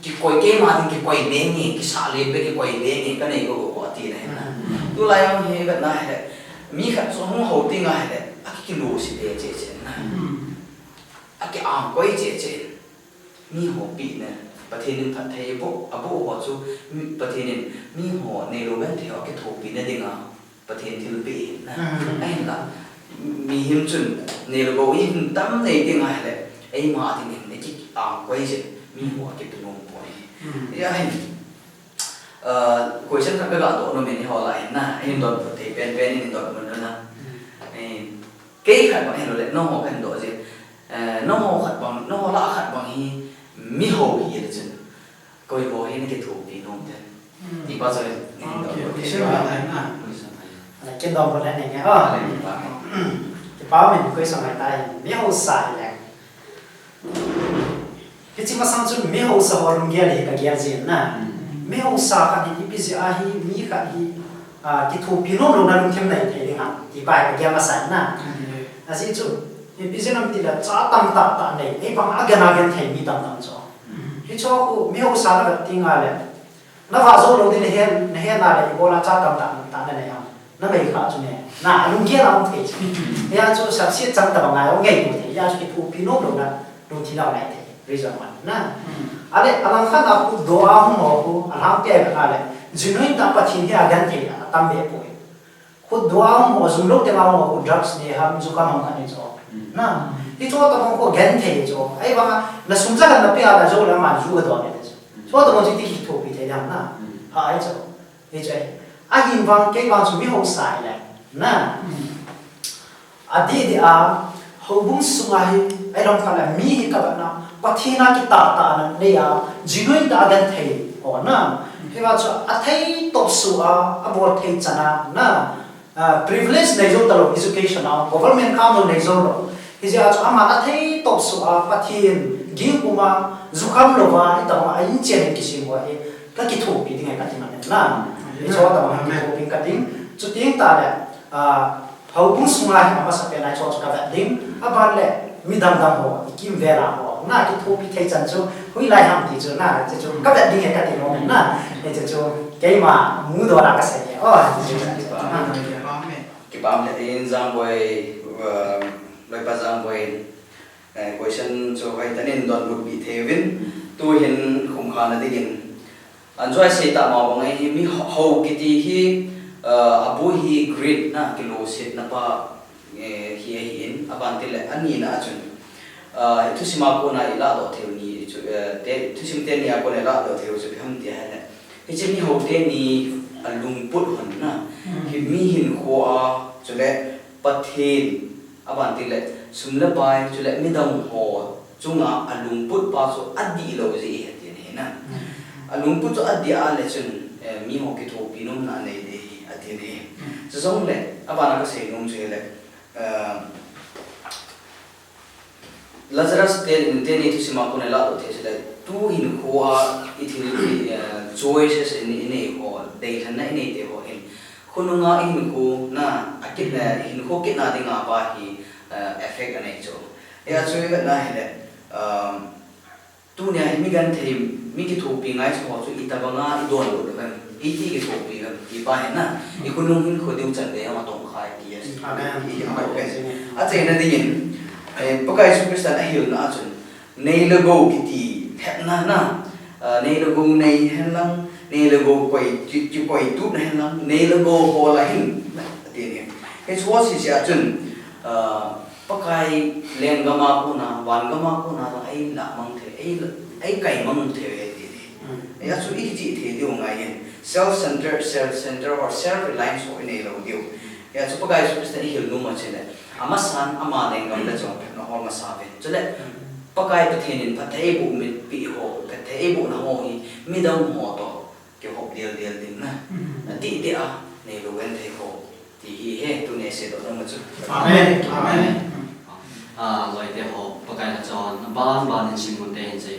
S3: ki koi ke ma ding ki koi ne ni ki sa le pe ki koi ne ni ka nei ko ti na na tu la yang he ga na he mi khat so hong ho ting a he a ki lo si de che che na a ki am koi che che mi ho pi na pathin phat thei bo abu ho chu pathin mi ho ne lo ben theo cái thổ pi na dinga pathin thil pi na ai la mi him chun ne lo bo in tam nei dinga le ai ma tin ne ki am quay je mi ho ke tu no po ya ai question ka ga do no me ni ho lai na ai don thei pen ni don mon na cái khát bằng hello le no ho kan do je no ho khát bằng no ho la khát bằng hi mi ho hi de chun koi bo hi ne ke thu pi nom de ti ba so
S4: okay sure là na cái đồng một này nghe cái báo mình quay sang ngày tay mi ho sai le cái chỉ mà sang chung mi ho sa ho rung ge le ka ge jin na mi ho sa ka di pi ji a hi mi ka hi cái thu pi nom lo na lung them này thì đi ha thì bài ka ge ma sai na a si chu cái pi ji nam ti la cha tam ta này ei bang again thei mi tam cho cái cho mi ho sa na ti nga le nó vào số đầu tiên là hiện là để bố là cha cầm tạm này không nó bị khá cho nên là lúc kia là không thể ya cho sắp xếp trong tầm ngày ông ngày của thế ya cho cái phụ pin nốt đầu là đầu tiên là này thế bây giờ mà na à đấy anh khát là phụ đồ áo không mỏ phụ anh học cái cái này chỉ nói ta bắt chín cái gần thế tâm bể phụ phụ đồ áo không mỏ dùng lúc thế mà mỏ phụ drugs này ham dùng cái mỏ cái này cho na cái chỗ tao không có gần thế cho ấy bằng là sung ra là bây giờ là chỗ là mà dùng cái đó này cho tao nói chỉ thuộc bị thế nào na hỏi cho thế chứ anh nhìn vào cái quan trọng không sai này na à đi hậu bung sung ai ai đồng phải là mi các bạn nào bắt thi na cái ta này đây chỉ nói ta gần thầy họ na thế mà cho thấy top số bor thầy chana na privilege này rồi tao education nào government council này rồi thì giờ cho mà thấy top số bắt thi giếng kuma zukam lova ita ma ayin chen ki sim wa e ka ki thu pi dingai ka tin na e cho ta ma ki thu pi ka tin chu ting ta le hau bung sunga hi ma sa pe nai cho ka va ding a ban le mi dam ho kim ve la ho na ki thu pi thai chan chu hui lai ham ti chu na chu ka va dingai ka tin no na e chu ke ma mu do la ka sa ye o
S1: Amen.
S3: Cái bám lại tin giang quay lời bà giang quay question cho hay ta nên đoàn một bị thế vin tôi hiện không khá là đi hiện anh cho sẽ tạo màu bằng ấy mi hậu cái gì hi abu hi great na cái lô set na pa hi hiện aban tele anh nhìn na chun thu sim ako na ila do theo ni thu sim tên ni ako na ila do theo chun ham tia hay cái chuyện mi hậu tên ni lung put hon na cái mi hin khoa cho lẽ bắt thiên aban tele sum la bai cho lẽ mi dong ho chung à lung put pa so adi lo gì hết thế na lung put so adi a le chun mi ho cái thô pinum na nei de adi ne so giống lẽ aban ka sei nung che lẽ Lazarus tên itu si makuna la tu thế là tu hin khoa ithil choices in ho dei than na in te ho hin khununga in khu na akit na hin kho kit na dinga pa hi effect anei cho ya chui na hele tu ne mi gan thei mi ki thu pi ngai so chu itabanga idon lo kan iti ki thu pi kan i pa he na i khunung hin kho deu chan de ma tong khai ki yes i ha ko a che na ding pakai su kristan a hil na chun nei le go kiti het na na nei le go nei hen lang nei le go koi chi koi tu na hen lang nei le go ho la hin ti ni cái số si sia chun pakai len ga ma ku na wan ga ma ku na ai la mang the ai kai mang the he ti ni ya su i chi the dio ngai yen self center or self reliance ho nei lo dio ya su pakai su kristan hil nu ma chele amasan ama nei ngam da chong na ho ma sa ve chele pakai pathenin pathei bu mi pi ho pathei bu na ho hi mi dam ho to ke ho dial din na ti a nei lo wen thei ho ti hi he tu ne se do na ma chu
S1: Amen. Amen.
S2: Rồi thì họ bắt cái là cho ban ban xin một tên gì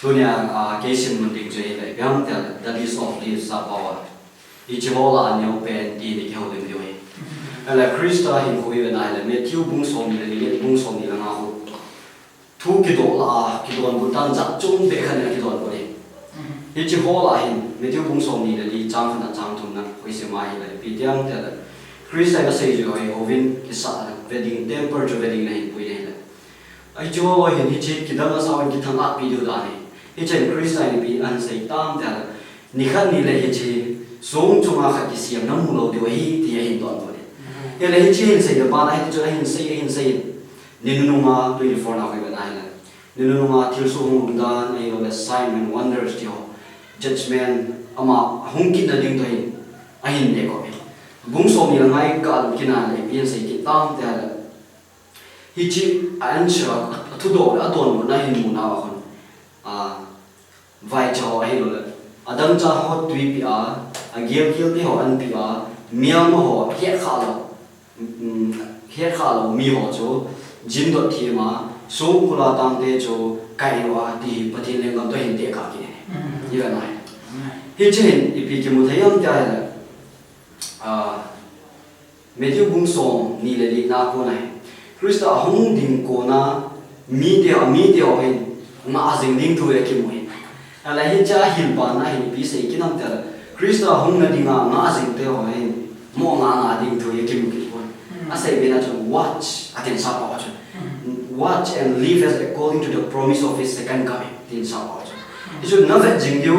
S2: tôi nhà cái xin một định chơi lại bây giờ the list of these power ý chí họ là nhiều bên đi để theo dem điều ấy là Krista hiện coi về này là mấy thiếu bung sầu ni là lý bung sầu ni là ngao thu cái đồ là cái đồ một tan giặt chung để khăn cái đồ của đi ý chí họ là hiện mấy thiếu bung sầu ni là lý trang phần trang thùng nè với sự mai là bị tiếng thế là Krista cái xây dựng ấy ovin cái sa wedding temper cho wedding này bui này là ai cho hiện thì chỉ cái đó là sao cái thằng áp video đó này cái chuyện Krista này bị ăn xây tam thế là ni khăn ni là hiện chỉ sống trong cái cái xiêm nó mua lâu điều ấy thì hiện toàn rồi hiện là hiện chỉ hiện xây được ba này cho hiện xây nên nó mà 24 nào cái bên này là nên nó mà thiếu số hùng đan này là sign and wonders điều judgment ama hùng kít là điều thôi ai hiện để có bung so mi langai ka al kina le pian sei ki tam te ala hi chi an cha thu do a ton mo na hin mu na wa khon vai cho ai lo adam cha ho tui pi a giel te ho an pi miam ho khe kha lo mi ho cho jin do thi ma so kula tam te cho kai wa ti pathin le ngam to hin te ka ki ni ga nai hi chen ipi ki mu thayam ta la Matthew bung song ni le li na ko nai Krista hong ding ko na mi te hin ma azing ding thu ya ki mo hin ala hi cha hil ba na hin pi sei ki nam ta Krista hong na dinga ma azing te ho hin mo nga ding thu ya ki mo ki ko a sei be na chu watch atin sa pa chu watch and live as according to the promise of his second coming tin sa pa chu isu na ve jing yu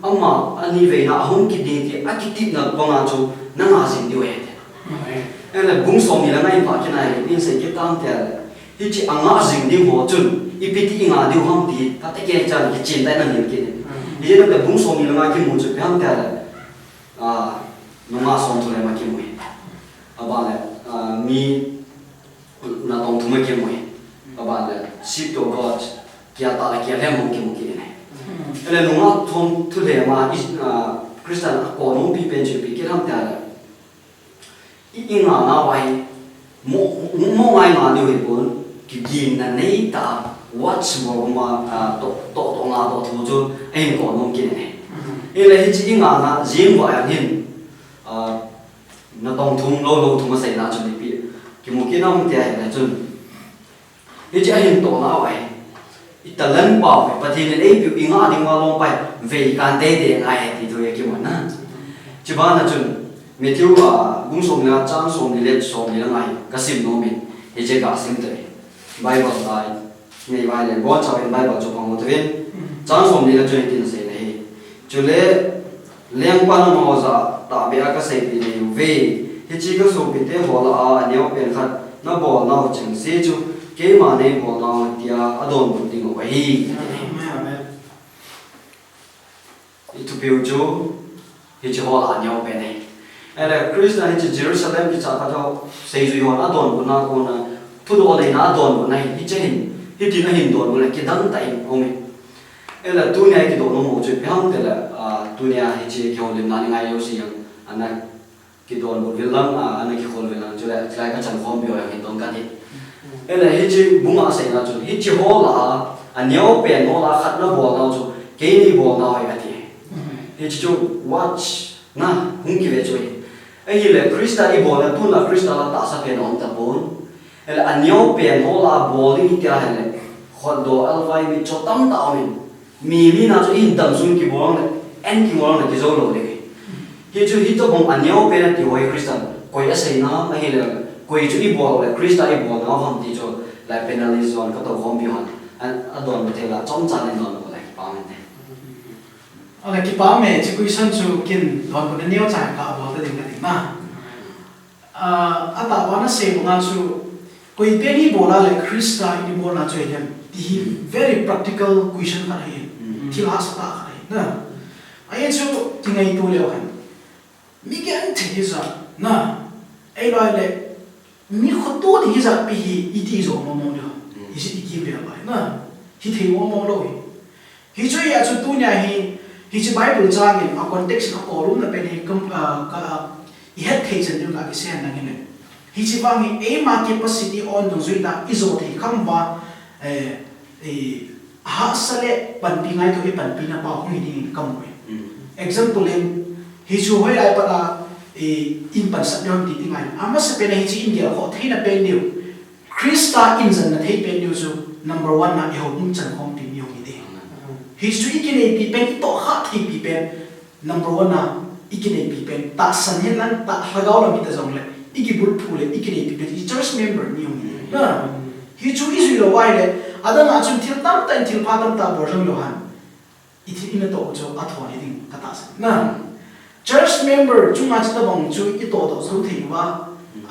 S2: ama ani ve na hong ki ding ti akitip na ko nga chu na nga jing yu he nên là bung song ni là ngay phải cái này nên sẽ cái tam thế thì chỉ ăn ngã rình đi hồ chun ipiti ngã đi ham thì ta thấy cái chân cái chân tay nó nhiều cái thì cái là bung song ni là ngay cái mùi chun ham thế là nó ngã song thôi mà cái mùi bạn là mi là tông thùng cái mùi bạn là ship to God kia ta là kia hem cái mùi cái này nên là nó ngã thùng thu lệ mà Christian có nó bị bên chụp cái ham thế là inga na wai mo ngai ma điều hiệp ki gin na nei ta watch mo ma to nga to thu chu em ko nom ki ne e le hi chi inga na jing wa ya hin na tong thum lo thum sai na chu ni pi ki mo ki nam te na chu hi chi hin to na wai italan pa pa thi ne ei pi inga ding wa long pai ve kan te de ngai ti thu ya ki mo na chi ba na chu Matthew bung som na chang som ni let som ni ngai ka sim no min he je ka sim te Bible ai nei vai le bo cha in Bible cho pang mo te chang som ni la join tin se nei chu le leng pa na mo za ta be ka se pi ni ve he chi ka so pi te ho la a neo pen khat na bo na chang se chu ke ma ne bo na tia adon bu ting o hi itu piu chu he chi ho la neo pen nei ele Krishna he Jerusalem ki cha ka tho sei ju yon adon bu na ko na thu do le na adon bu nai hi che hin hi ti na hin don bu le ki dang tai o me ele tu ne ki do no mo chu phang te la tu ne hi che kyo lim na ni ngai yo si yang ana ki don bu vil lam ana ki khol velang chu la ka chan khom bio yang hin don ka ni ele hi che bu ma sei na chu hi che ho la a neo pe no la khat na bo na chu ke ni bo na ai ati hi chu watch na hung ki ve chu ai le Krista i bola tu na Krista la ta sa pe non ta bon el anyo pe no la boli ti a hele khod do alvai mi chotam ta mi na chu in dam sun ki bol ne en ki mol ne ki zo lo le hi chu hi to bong anyo pe na ti hoi Krista ko ya sei na ai le ko i chu i bol le Krista i bol na hom ti chu la penalizon ka to hom bi han an adon me the la chom chan ne non ko la ki pa me ne
S1: ala ki pa me chi kui san chu kin don ko neo cha ka bo ta ding ka ding na ata wana se bunga chu koi pe ni bola le Krista ni bola chu hem ti very practical question ka hai ti la sa ta hai na ai chu ti ngai tu le han mi ke an thi za na ai la le mi kho to di za pi i ti zo mo mo le i si ti be ba na hi thei mo mo lo hi chu ya chu tu nya hi hi chi Bible changin a context a korum na pen hi ka i het thei chen du ka ki sen na ngin hi chi wang hi a ma capacity on do zui da izo thei kham ba ha sale pan pi ngai to hi pan pi na pa hu ni kam we example in hi chu hoi ai pa da in pan sa yon ti tingai ama se pen hi chi India ho thei na pen niu Krista in zan na thei pen niu chu number 1 na i ho um chan khom ti niu ni de history ikine pi pen to ha thi pi pen number 1 na ikine pi pen ta san hen lan ta hagau la mi ta jong le iki bul phule ikine pi pen church member ni ong na hi chu isu lo wai le ada na chum thil tam tan thil pha tam ta bor jong lo han i thi ina to cho a thon ding ka ta sa na church member chu ma cha bang chu i to do so thei wa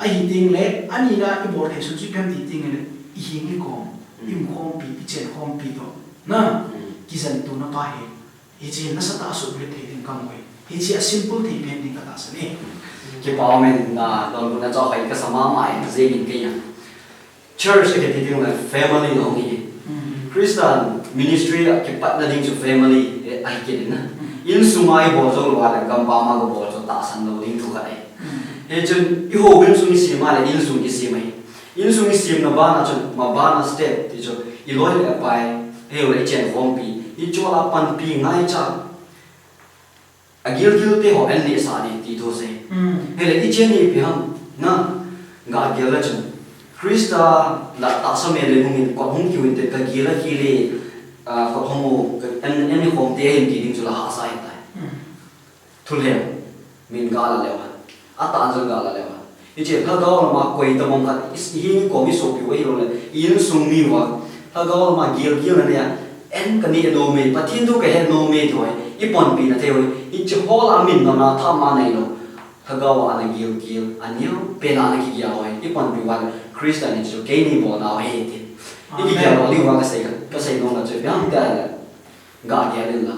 S1: a hi ding le ani na i bor he su chi pem ti ting le i hi ni ko im khom pi chen khom pi to na kizan tu na pa he hi chi na sa ta su le thei ding kam we hi chi a simple thei pen ding ka ta sa ni
S2: ki pa men na don na cho hai ka sama mai ze min ke ya church ke ti ding la family no ni Christian ministry ke pat na ding chu family ai ke na in sumai bo zo lo la gam pa ma go bo zo ta san lo ding thu ka ai he chun I ho ben su ni si ma le in su ni si mai in su ni si na ba na chun ma ba na step ti chu I loi le pai he le chen hom pi I chu la pan pi ngai cha agil gil te ho en ni sa ni ti tho se he le I chen ni pi ham na ga gil la chun Krista la ta sa me le ngin ko hum ki win te ka gil la ki le ko homo en ni hom te hin ti ding chu la ha sa tai thu le min ga la le wa a ta an ga la le wa I che ka ga ma koi ta mong ka hi ko mi so pi wei ro le in sung mi wa ka ga ma gil gil na ya en ka ni no me pathin du ka he no me thoi I pon pi na the hoi I che hol a min na tha ma nei lo ka ga wa na gil gil an yo pe na ki ya hoi I pon pi wa Christian ni chu ke ni bo na he ti I ki ya lo li wa ka sei no na che byang ka la ga ya le la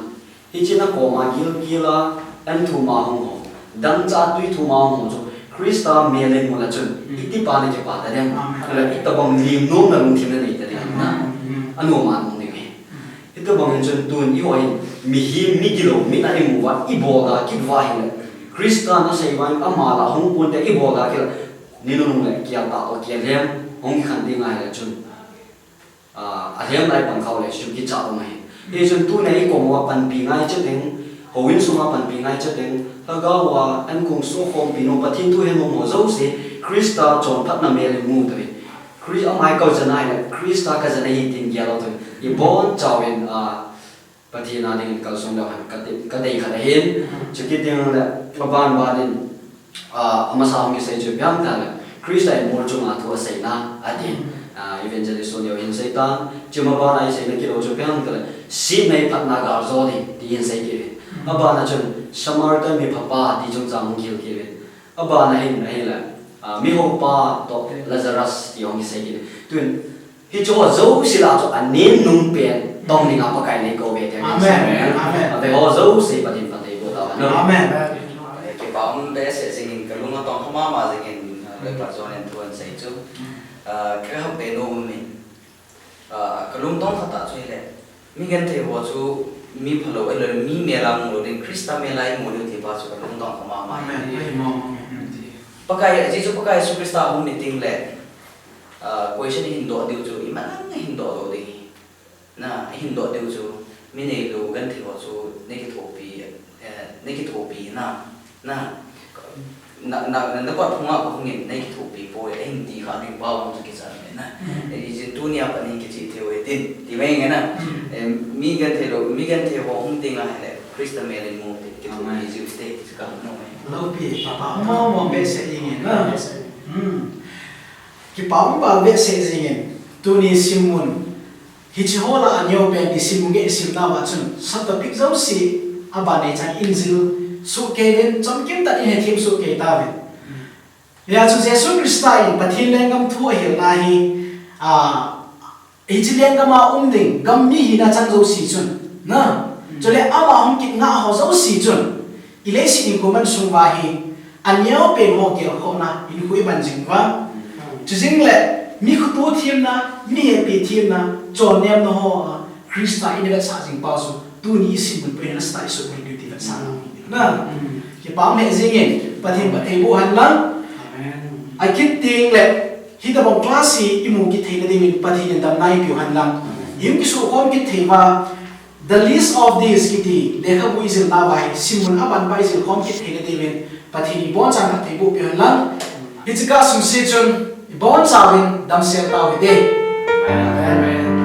S2: I che na ko ma gil gil la an thu ma hong ho dang cha tui thu ma hong chu Krista me le mo la chun I ti pa ni che pa ta dem la I ta bang lim no na lung thim na nei ta de na anu ma no ni ito bang chun tun I hoi mi hi mi kilo mi na I mu wa I bo da ki wa hi le Krista na sei wan ama la hong pun te I bo da ki ni no le ki ta o ki lem hong khan ding ai le chun a lem lai pang khau le chu ki cha o mai e chun tu nei ko mo pan pi ngai che teng ho win su ma pan pi ngai che teng ta ga wa an kong so khom pi no pathin tu he mo zo se Krista chon phat na me le mu te Chris amai ko janai le Krista ka janai tin ya lo te I bon chawin pathina ding kal song da ka dei kha hin chu ki ding le ban ba din amasam ki sei chu byang ta Christian mol chu ma thu sei na ati evangelist on yo in sei ta chuma ba na sei na ki ro chu byang ta si nei phat na gar zo di in sei ki aba na chun samarta mi papa di chung chang ki ki aba na hin la mi ho pa to Lazarus ti ong ki sei ki tun hi chu zo si la chu an nin nung pen tong ni nga pa kai nei ko ve te
S1: Amen. Amen.
S2: ave ho zo sei pa din pa te ko ta no
S1: Amen.
S3: cái bảo bé sẽ sinh hình cái lúc nó toàn không mà sinh hình được là do nên thuần xảy chứ cái học tế nô mình cái lúc toàn thật tạo chơi đấy mình gần thấy họ chú mi phật lâu ấy là mi mẹ làm rồi đến Christa mẹ lại một điều thì bao chú cái lúc toàn không mà pakai jadi chú pakai su Christa hôm nay tiếng lệ question Hindu điều chú iman Hindu đó đi na Hindu điều chú mình này lúc gần thấy họ chú này cái thổ bì na nó còn không ngạo không nhìn này thủ bị bồi ấy hình tí khả năng bao không cái gì này thì chỉ tu niệm anh cái gì theo ấy tin thì mấy cái này mi gần thế họ không tin là hay Christ mẹ lên mua cái thủ bị giữ tết cái cả nó
S1: Lâu bị papa mau bé sẽ gì na cái bảo bảo bé sẽ gì tu ni simun hi chi hola anyo bé ni simun ge sim na wa chun sat ta pik zau si abane chang inzil su kevin chom kim ta in thim su ke ta ve ya chu jesu christa in pathin lengam thu hil na hi ejileng gama ding gam mi hi na chang zo si chun na chole ama hom kit nga ho zo si chun ile si in ko man sung wa hi anyo pe ho ke ho na in hui ban jing wa chu jing le mi khu tu thim na mi e pe thim na chon nem no ho christa in ga sa jing pa su tu ni si bun pe na sta su bun ti va sa na ki pam he zingin pathin ba ei bu han lang ai kit ting le hi da bong klasi imu ki theina de min pathin dam nai pi han lang yim ki su kom ki theiwa the list of these kiti lekha bu izil na bai simun aban bai izil kom ki theina de min pathin bon chang ka thei bu pi han lang hi chika sum se chun bon chawin dam se ta wi de amen